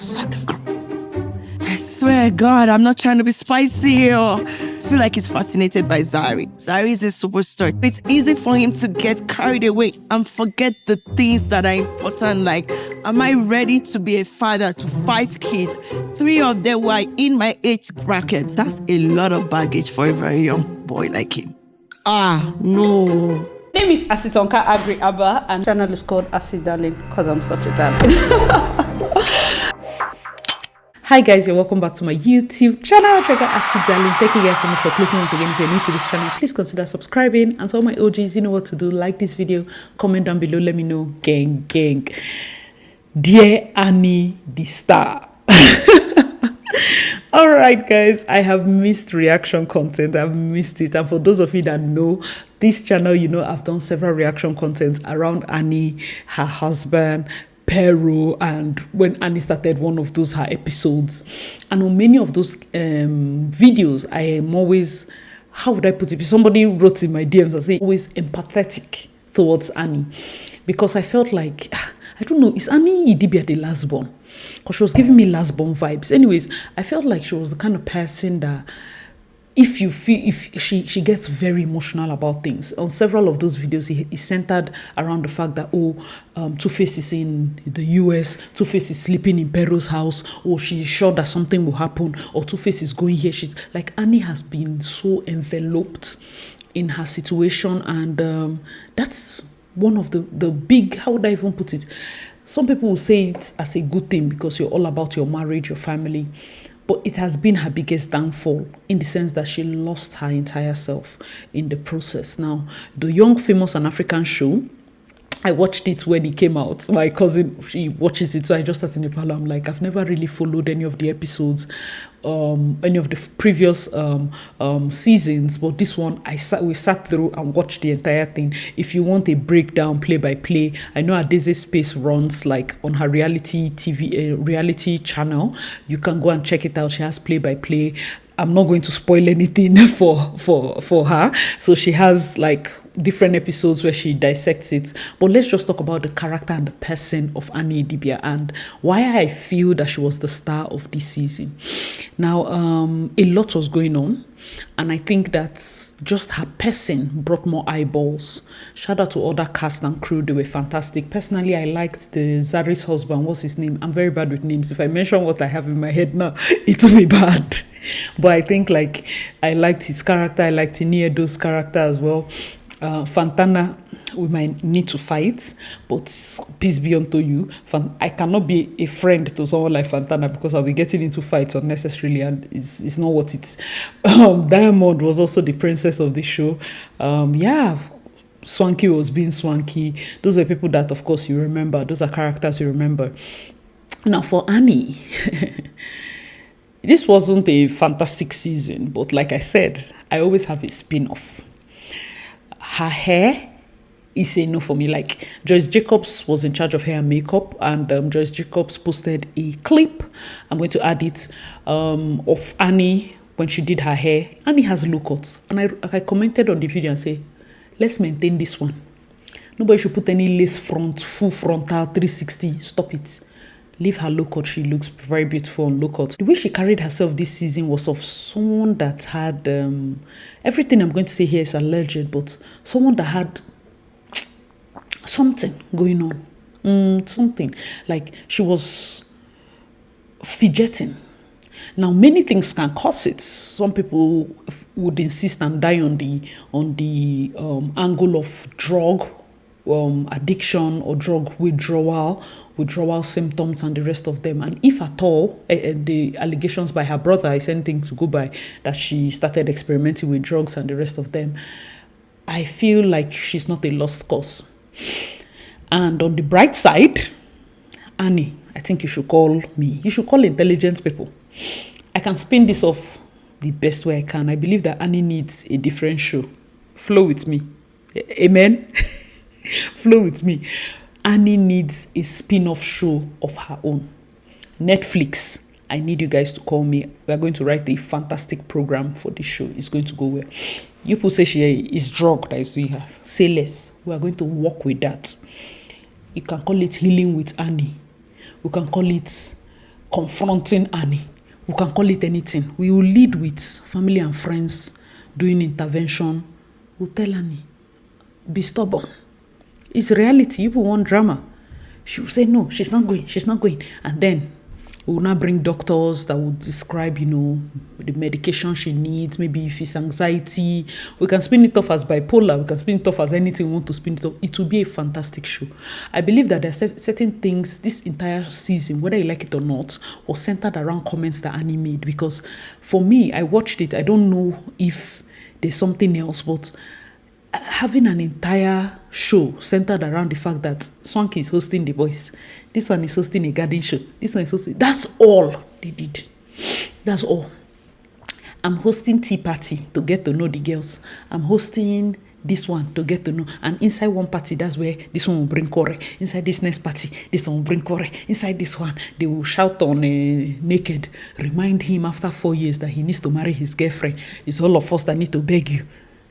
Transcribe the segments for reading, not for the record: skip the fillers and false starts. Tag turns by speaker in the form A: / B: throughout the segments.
A: I swear, God, I'm not trying to be spicy or I feel like he's fascinated by Zari. Zari is a superstar. It's easy for him to get carried away and forget the things that are important. Like, am I ready to be a father to 5 kids? 3 of them were in my age bracket. That's a lot of baggage for a very young boy like him. No.
B: My name is Asitonka Agri Abba, and channel is called Asi Darling because I'm such a darling. Hi guys, and welcome back to my YouTube channel. Trigger Asi Darling. Thank you guys so much for clicking once again. If you're new to this channel, please consider subscribing. And to all my OGs, you know what to do. Like this video, comment down below, let me know. Gang, gang. Dear Annie, the star. All right, guys, I have missed reaction content. I've missed it. And for those of you that know this channel, you know I've done several reaction content around Annie, her husband, Peru, and when Annie started one of those her episodes. And on many of those videos, I am always, how would I put it? Somebody wrote in my DMs and say always empathetic towards Annie, because I felt like, I don't know, is Annie IDIBIA the last born? Because she was giving me last born vibes. Anyways, I felt like she was the kind of person that if she gets very emotional about things. On several of those videos, he centered around the fact that, Two-Face is in the US, Two-Face is sleeping in Peru's house, or she's sure that something will happen, or Two-Face is going here. She's like, Annie has been so enveloped in her situation, and that's one of the big, how would I even put it? Some people will say it as a good thing because you're all about your marriage, your family. But it has been her biggest downfall in the sense that she lost her entire self in the process. Now, the Young, Famous and African show, I watched it when it came out. My cousin, she watches it, so I just sat in the parlor. I'm like, I've never really followed any of the episodes, any of the previous seasons, but this one we sat through and watched the entire thing. If you want a breakdown, play by play, I know Adeze Space runs like on her reality TV, reality channel. You can go and check it out. She has play by play. I'm not going to spoil anything for her. So she has like different episodes where she dissects it. But let's just talk about the character and the person of Annie IDIBIA and why I feel that she was the star of this season. Now, a lot was going on. And I think that just her person brought more eyeballs. Shout out to other cast and crew. They were fantastic. Personally, I liked the Zari's husband. What's his name? I'm very bad with names. If I mention what I have in my head now, it will be bad. But I think like I liked his character. I liked Iniedo's character as well. Fantana, we might need to fight, but peace be unto you. I cannot be a friend to someone like Fantana because I'll be getting into fights unnecessarily, and it's not what it's. Diamond was also the princess of the show. Swanky was being swanky. Those were people that, of course, you remember. Those are characters you remember. Now, for Annie, this wasn't a fantastic season, but like I said, I always have a spin-off. Her hair is a no for me. Like Joyce Jacobs was in charge of hair and makeup, and Joyce Jacobs posted a clip. I'm going to add it of Annie when she did her hair. Annie has low cuts, and I commented on the video and say, let's maintain this one. Nobody should put any lace front, full frontal, 360. Stop it. Leave her low cut. She looks very beautiful on low cut. The way she carried herself this season was of someone that had everything I'm going to say here is alleged, but someone that had something going on. Something like she was fidgeting. Now, many things can cause it. Some people would insist and die on the angle of drug addiction or drug withdrawal symptoms and the rest of them. And if at all, the allegations by her brother is anything to go by, that she started experimenting with drugs and the rest of them, I feel like she's not a lost cause. And on the bright side, Annie, I think you should call me. You should call intelligent people. I can spin this off the best way I can. I believe that Annie needs a different show. Flow with me. Amen? Flow with me. Annie needs a spin-off show of her own. Netflix, I need you guys to call me. We are going to write a fantastic program for this show. It's going to go well. You people say she is drug that is doing her. Say less. We are going to work with that. You can call it healing with Annie. We can call it confronting Annie. We can call it anything. We will lead with family and friends doing intervention. We'll tell Annie, be stubborn. It's reality. People want drama. She will say, no, she's not going. She's not going. And then we will now bring doctors that will describe, the medication she needs. Maybe if it's anxiety, we can spin it off as bipolar. We can spin it off as anything we want to spin it off. It will be a fantastic show. I believe that there are certain things this entire season, whether you like it or not, was centered around comments that Annie made. Because for me, I watched it. I don't know if there's something else, but having an entire show centered around the fact that Swanky is hosting The Voice, this one is hosting a garden show, this one is hosting, that's all they did. That's all. I'm hosting tea party to get to know the girls. I'm hosting this one to get to know. And inside one party, that's where this one will bring Kore. Inside this next party, this one will bring Kore. Inside this one, they will shout on naked, remind him after 4 years that he needs to marry his girlfriend. It's all of us that need to beg you.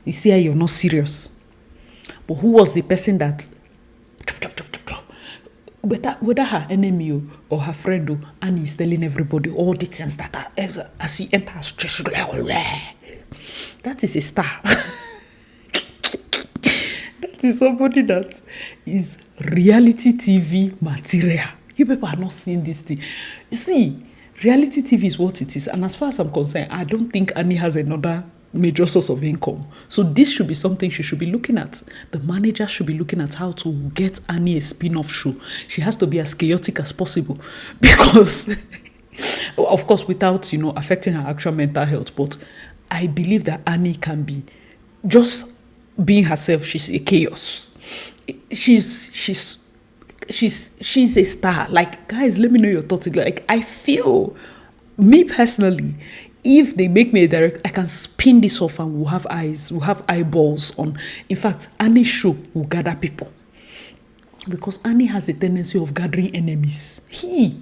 B: You see how you're not serious. But who was the person that, whether her enemy or her friend, Annie is telling everybody all the things that are, as he enters stress, that is a star. That is somebody that is reality TV material. You people are not seeing this thing. You see, reality TV is what it is. And as far as I'm concerned, I don't think Annie has another major source of income. So this should be something she should be looking at. The manager should be looking at how to get Annie a spin-off show. She has to be as chaotic as possible because, of course, without, affecting her actual mental health. But I believe that Annie can be just being herself. She's a chaos. She's a star. Like, guys, let me know your thoughts. Like, I feel, me personally, if they make me a director, I can spin this off and we'll have eyes, we'll have eyeballs on. In fact, Annie's show will gather people. Because Annie has a tendency of gathering enemies. She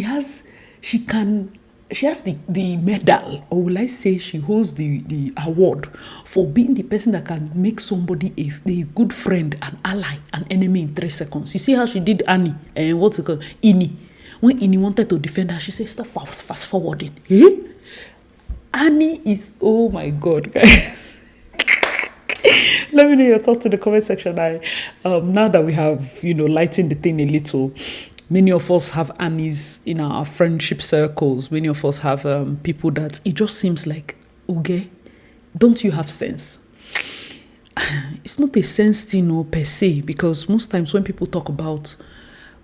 B: has the medal, or will I say she holds the award for being the person that can make somebody a good friend, an ally, an enemy in 3 seconds. You see how she did Annie and what's it called? Ini. When Ini wanted to defend her, she said, stop fast forwarding. Annie is, oh my God, guys. Let me know your thoughts in the comment section. Now that we have, lightened the thing a little, many of us have Annies in our friendship circles. Many of us have people that it just seems like, okay, don't you have sense? It's not a sense thing, per se, because most times when people talk about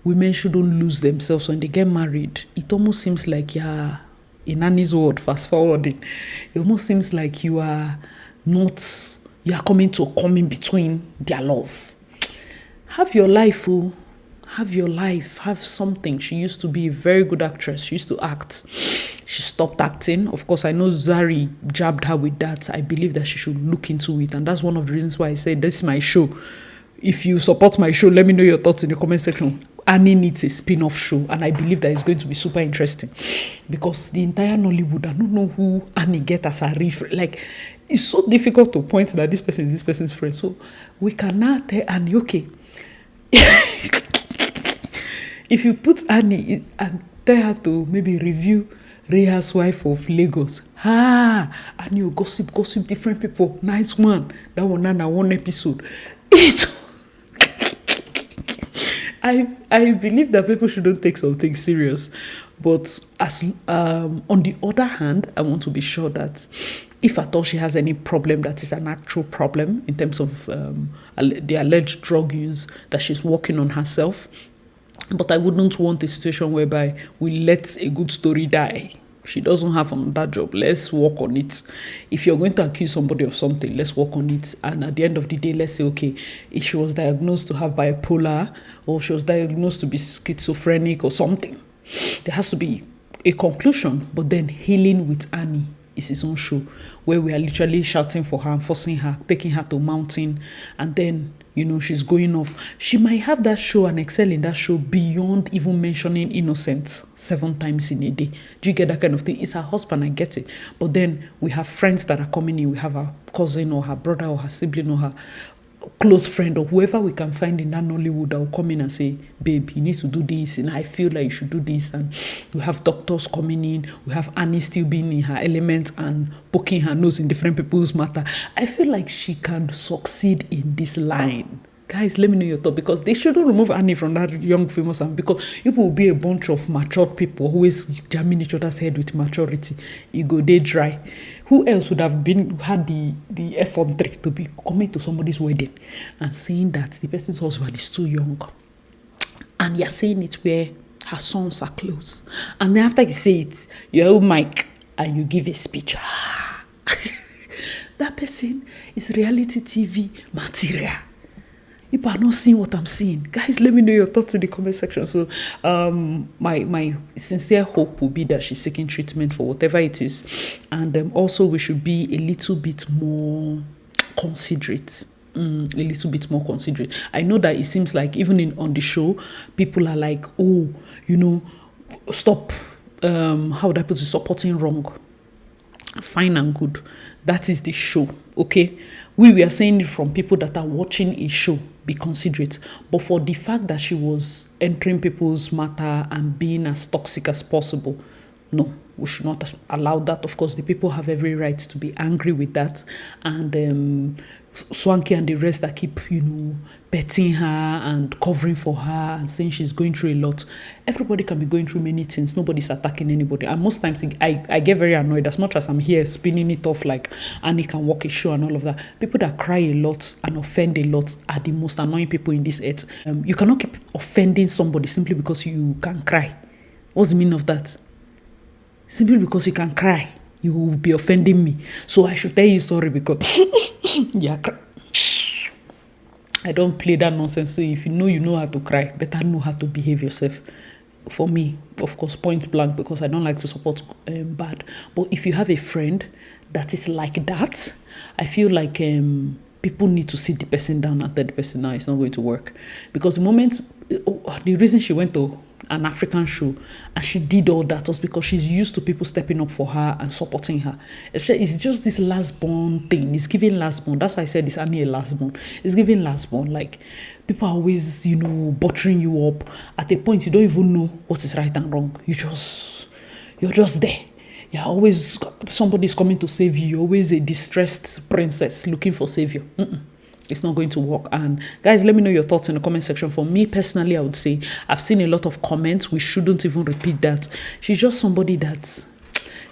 B: women shouldn't lose themselves when they get married, it almost seems like in Annie's word, fast forwarding, it almost seems like you are coming to come in between their love. Have your life, have your life, have something. She used to be a very good actress. She used to act. She stopped acting. Of course, I know Zari jabbed her with that. I believe that she should look into it. And that's one of the reasons why I said, this is my show. If you support my show, let me know your thoughts in the comment section. Annie needs a spin-off show, and I believe that it's going to be super interesting because the entire Nollywood, I don't know who Annie get as a reference. Like, it's so difficult to point that this person is this person's friend. So we can now tell Annie, okay, if you put Annie and tell her to maybe review Real Housewife of Lagos, Annie will gossip different people. Nice one. That one episode. I believe that people shouldn't take something serious, but as on the other hand, I want to be sure that if at all she has any problem that is an actual problem in terms of the alleged drug use, that she's working on herself. But I wouldn't want a situation whereby we let a good story die. She doesn't have another job. Let's work on it. If you're going to accuse somebody of something, let's work on it. And at the end of the day, let's say, okay, if she was diagnosed to have bipolar or she was diagnosed to be schizophrenic or something, there has to be a conclusion. But then Healing with Annie is his own show where we are literally shouting for her and forcing her, taking her to mountain, and then she's going off. She might have that show and excel in that show beyond even mentioning innocence 7 times in a day. Do you get that kind of thing? It's her husband, I get it. But then we have friends that are coming in. We have her cousin or her brother or her sibling or her close friend or whoever we can find in that Nollywood that will come in and say, babe, you need to do this, and I feel like you should do this. And we have doctors coming in, we have Annie still being in her element and poking her nose in different people's matter. I feel like she can succeed in this line. Guys, let me know your thought, because they shouldn't remove Annie from that young famous one, because people will be a bunch of matured people always jamming each other's head with maturity. You go, they dry. Who else would have had the effrontery to be coming to somebody's wedding and saying that the person's husband is too young, and you're saying it where her sons are close, and then after you say it, you hold mic and you give a speech. That person is reality TV material. People are not seeing what I'm seeing. Guys, let me know your thoughts in the comment section. So my sincere hope will be that she's seeking treatment for whatever it is. And also we should be a little bit more considerate. A little bit more considerate. I know that it seems like even on the show, people are like, oh, stop, how would I put it, supporting wrong. Fine and good. That is the show, okay? We are saying it from people that are watching a show. Be considerate. But for the fact that she was entering people's matter and being as toxic as possible, no, we should not allow that. Of course, the people have every right to be angry with that. And Swanky and the rest that keep, petting her and covering for her and saying she's going through a lot. Everybody can be going through many things. Nobody's attacking anybody. And most times I get very annoyed, as much as I'm here spinning it off like Annie can walk a show and all of that. People that cry a lot and offend a lot are the most annoying people in this earth. You cannot keep offending somebody simply because you can cry. What's the meaning of that? Simply because you can cry, you will be offending me. So I should tell you sorry because yeah, I don't play that nonsense. So if you know how to cry, better know how to behave yourself. For me, of course, point blank, because I don't like to support bad. But if you have a friend that is like that, I feel like people need to sit the person down and tell the person, now it's not going to work. Because the reason she went to an African show and she did all that was because she's used to people stepping up for her and supporting her. It's just this last born thing. It's giving last born. That's why I said it's only a last born. It's giving last born. Like, people are always, buttering you up. At a point, you don't even know what is right and wrong. You're just there. You're always, somebody's coming to save you. You're always a distressed princess looking for savior. It's not going to work. And guys, let me know your thoughts in the comment section. For me personally, I would say I've seen a lot of comments. We shouldn't even repeat that. She's just somebody that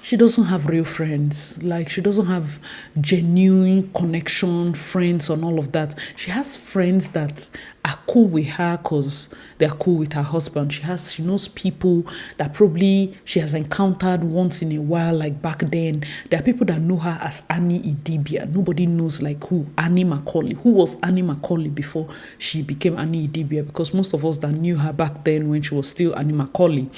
B: she doesn't have real friends. Like, she doesn't have genuine connection, friends, and all of that. She has friends that are cool with her because they're cool with her husband. She knows people that probably she has encountered once in a while, like back then. There are people that know her as Annie IDIBIA. Nobody knows like who Annie Macaulay. Who was Annie Macaulay before she became Annie IDIBIA? Because most of us that knew her back then when she was still Annie Macaulay,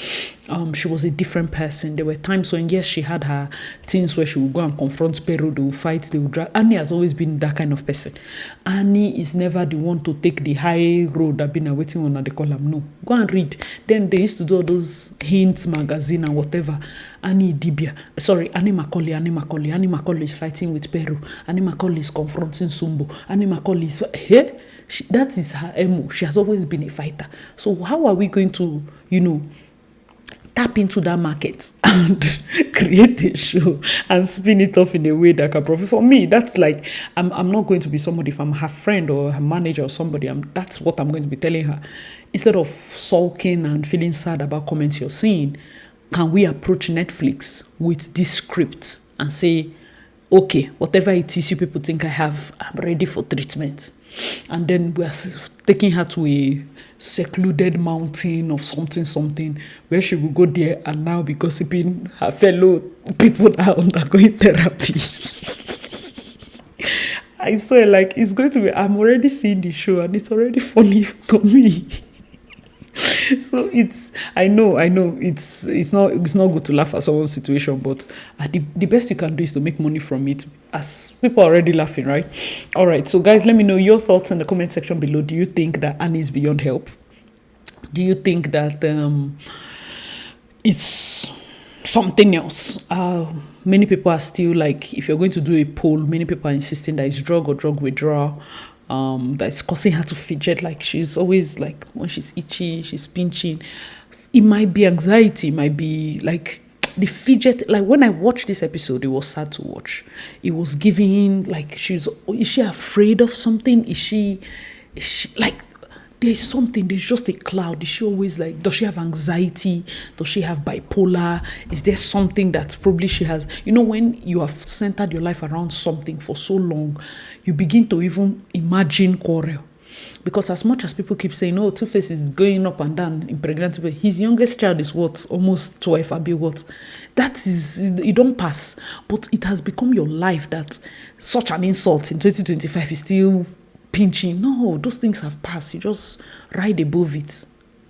B: she was a different person. There were times when, yes, she had her things where she would go and confront Pero, they would fight, they would drag. Annie has always been that kind of person. Annie is never the one to take the high road that been waiting on the column. No, go and read. Then they used to do all those Hints magazine and whatever. Annie Macaulay. Annie Macaulay is fighting with Peru. Annie Macaulay is confronting Sumbo. Annie Macaulay is that is her MO. She has always been a fighter. So how are we going to, tap into that market and create a show and spin it off in a way that can profit? For me, that's like, I'm not going to be somebody, if I'm her friend or her manager or somebody, that's what I'm going to be telling her. Instead of sulking and feeling sad about comments you're seeing, can we approach Netflix with this script and say, okay, whatever it is you people think I have, I'm ready for treatment. And then we're taking her to a secluded mountain of something, where she will go there and now be gossiping her fellow people that are undergoing therapy. I swear, like, it's going to be, I'm already seeing the show and it's already funny to me. So I know it's not good to laugh at someone's situation, but the best you can do is to make money from it, as people are already laughing, right? All right, so guys, let me know your thoughts in the comment section below. Do you think that Annie is beyond help? Do you think that it's something else? Many people are still like, if you're going to do a poll, many people are insisting that it's drug or drug withdrawal. that's causing her to fidget. Like she's always like, when she's itchy, she's pinching. It might be anxiety, it might be like the fidget. Like when I watched this episode, it was sad to watch. It was giving like, is she afraid of something? Is she like, there's something, there's just a cloud. Is she always like, does she have anxiety? Does she have bipolar? Is there something that probably she has? You know, when you have centered your life around something for so long, you begin to even imagine quarrel. Because as much as people keep saying, oh, Two-Face is going up and down in pregnancy, his youngest child is what? Almost 12, Abi what? That is, it don't pass. But it has become your life that such an insult in 2025 is still pinching. No, those things have passed. You just ride above it.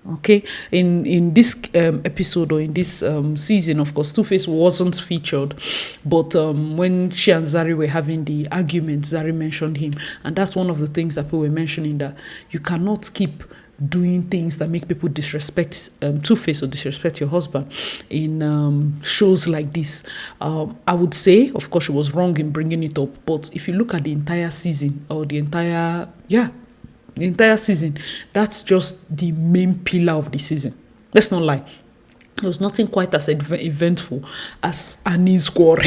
B: Okay, in this episode, or in this season, of course, Two-Face wasn't featured, but when she and Zari were having the argument, Zari mentioned him, and that's one of the things that people were mentioning, that you cannot keep doing things that make people disrespect Two-Face or disrespect your husband in shows like this. I would say, of course, she was wrong in bringing it up, but if you look at the entire season, or the entire season, that's just the main pillar of the season. Let's not lie. There was nothing quite as eventful as Annie's quarrel.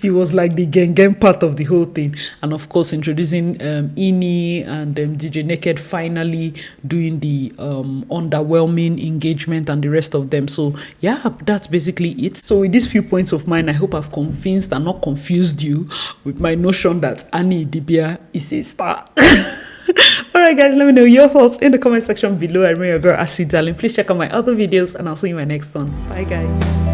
B: It was like the gang part of the whole thing. And of course, introducing Ini and DJ Naked finally doing the underwhelming engagement and the rest of them. So yeah, that's basically it. So with these few points of mine, I hope I've convinced and not confused you with my notion that Annie IDIBIA is a star. Alright guys, let me know your thoughts in the comment section below. I remain your girl Asi Darling. Please check out my other videos and I'll see you in my next one. Bye guys.